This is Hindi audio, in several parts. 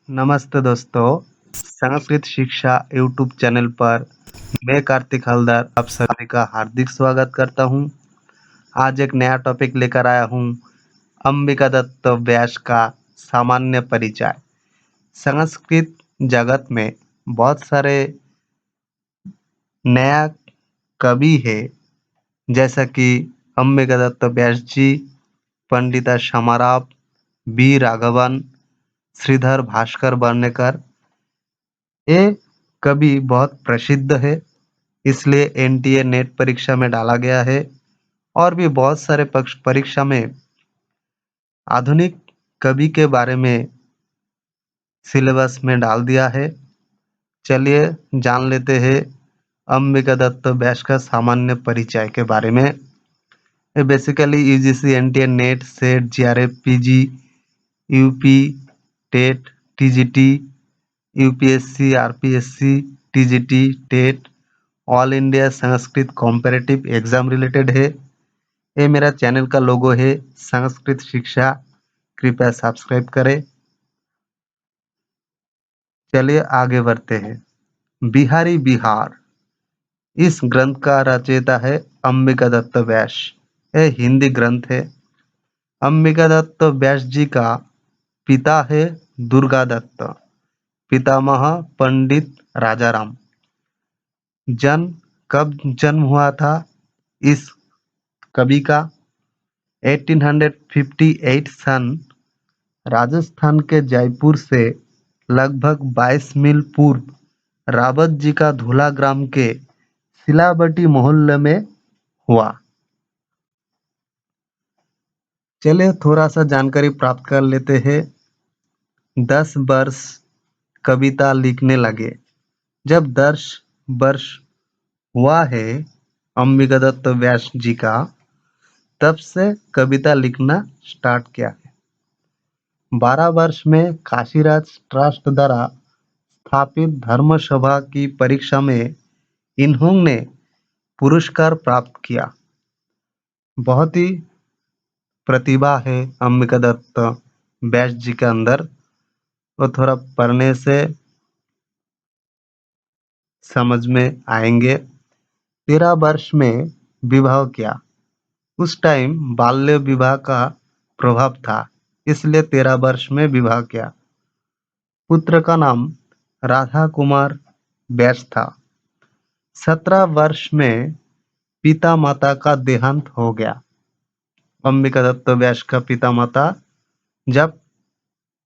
नमस्ते दोस्तों। संस्कृत शिक्षा यूट्यूब चैनल पर मैं कार्तिक हलदर आप सभी का हार्दिक स्वागत करता हूं। आज एक नया टॉपिक लेकर आया हूं। अंबिका दत्त व्यास का सामान्य परिचय। संस्कृत जगत में बहुत सारे नया कवि है, जैसा कि अंबिका दत्त व्यास जी, पंडिता क्षमाराव, बी राघवन, श्रीधर भास्कर वर्णेकर। ये कवि बहुत प्रसिद्ध है, इसलिए एनटीए नेट परीक्षा में डाला गया है और भी बहुत सारे पक्ष परीक्षा में आधुनिक कवि के बारे में सिलेबस में डाल दिया है। चलिए जान लेते हैं अंबिका दत्त व्यास का सामान्य परिचय के बारे में। ये basically UGC NTA NET SET JRF PG UP TET TGT UPSC RPSC TGT TET all India Sanskrit competitive exam related है। ये मेरा चैनल का लोगो है, संस्कृत शिक्षा। कृपया सब्सक्राइब करें। चलिए आगे बढ़ते हैं। बिहारी बिहार, इस ग्रंथ का रचयिता है अंबिका दत्त व्यास। यह हिंदी ग्रंथ है। अंबिका दत्त व्यास जी का पिता है दुर्गा दत्त, पितामह पंडित राजाराम। जन्म कब जन्म हुआ था इस कवि का? 1858 सन, राजस्थान के जयपुर से लगभग 22 मील पूर्व रावत जी का धूला ग्राम के सिलावटी मोहल्ले में हुआ। चलिए थोड़ा सा जानकारी प्राप्त कर लेते हैं। 10 वर्ष कविता लिखने लगे। जब 10 वर्ष हुआ है अंबिका दत्त व्यास जी का, तब से कविता लिखना स्टार्ट किया है। 12 वर्ष में काशीराज ट्रस्ट द्वारा स्थापित धर्म सभा की परीक्षा में इन्होंने पुरस्कार प्राप्त किया। बहुत ही प्रतिभा है अंबिका दत्त व्यास जी के अंदर। वो थोड़ा पढ़ने से समझ में आएंगे। 13 वर्ष में विवाह किया। उस टाइम बाल्य विवाह का प्रभाव था, इसलिए 13 वर्ष में विवाह किया। पुत्र का नाम राधा कुमार व्यास था। 17 वर्ष में पिता माता का देहांत हो गया। अंबिका दत्त व्यास का पिता माता, जब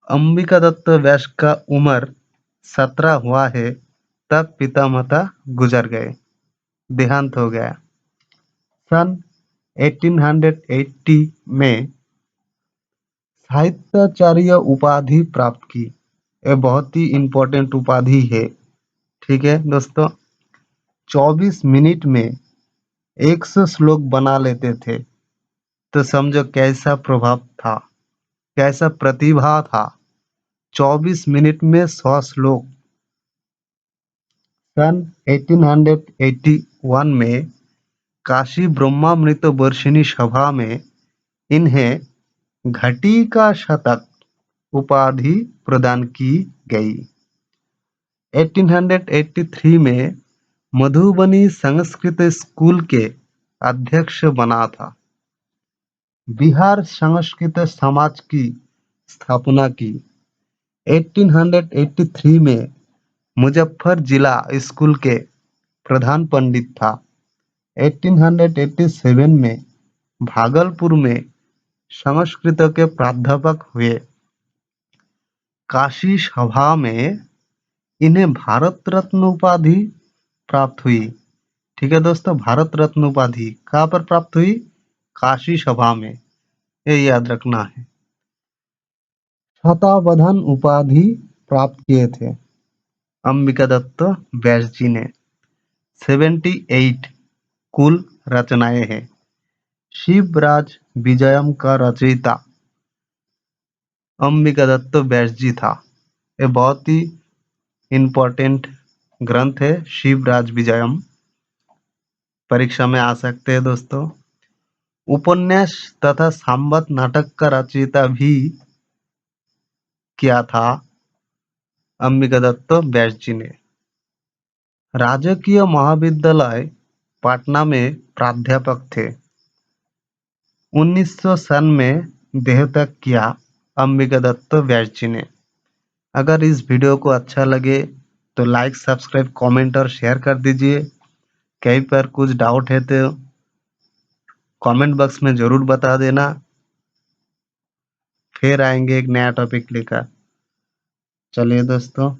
अंबिका दत्त व्यास का उम्र 17 हुआ है, तब पिता माता गुजर गए, देहांत हो गया। सन 1880 में साहित्याचार्य उपाधि प्राप्त की। यह बहुत ही इम्पोर्टेंट उपाधि है। ठीक है दोस्तों, 24 मिनट में 100 श्लोक बना लेते थे, तो समझो कैसा प्रभाव था, कैसा प्रतिभा था। 24 मिनट में 100 श्लोक। सन 1881 में काशी ब्रह्मामृत वर्षिणी सभा में इन्हें घटी का शतक उपाधि प्रदान की गई। 1883 में मधुबनी संस्कृत स्कूल के अध्यक्ष बना था। बिहार संस्कृत समाज की स्थापना की। 1883 में मुजफ्फर जिला स्कूल के प्रधान पंडित था। 1887 में भागलपुर में संस्कृत के प्राध्यापक हुए। काशी सभा में इन्हें भारत रत्न उपाधि प्राप्त हुई। ठीक है दोस्तों, भारत रत्न उपाधि कहाँ पर प्राप्त हुई? काशी सभा में, ये याद रखना है। शतावधान उपाधि प्राप्त किए थे अंबिका दत्त व्यास जी ने। 78 कुल रचनाएं हैं। शिवराज विजयम का रचयिता अंबिका दत्त व्यास जी था। ये बहुत ही इम्पोर्टेंट ग्रंथ है शिवराज विजयम, परीक्षा में आ सकते हैं दोस्तों। उपन्यास तथा संवाद नाटक का रचयिता भी किया था अंबिका दत्त व्यास जी ने। राजकीय महाविद्यालय पटना में प्राध्यापक थे। 1900 सन में देहत्याग किया अंबिका दत्त व्यास जी ने। अगर इस वीडियो को अच्छा लगे तो लाइक, सब्सक्राइब, कमेंट और शेयर कर दीजिए। कहीं पर कुछ डाउट है तो कमेंट बॉक्स में ज़रूर बता देना। फिर आएंगे एक नया टॉपिक लेकर। चलिए दोस्तों।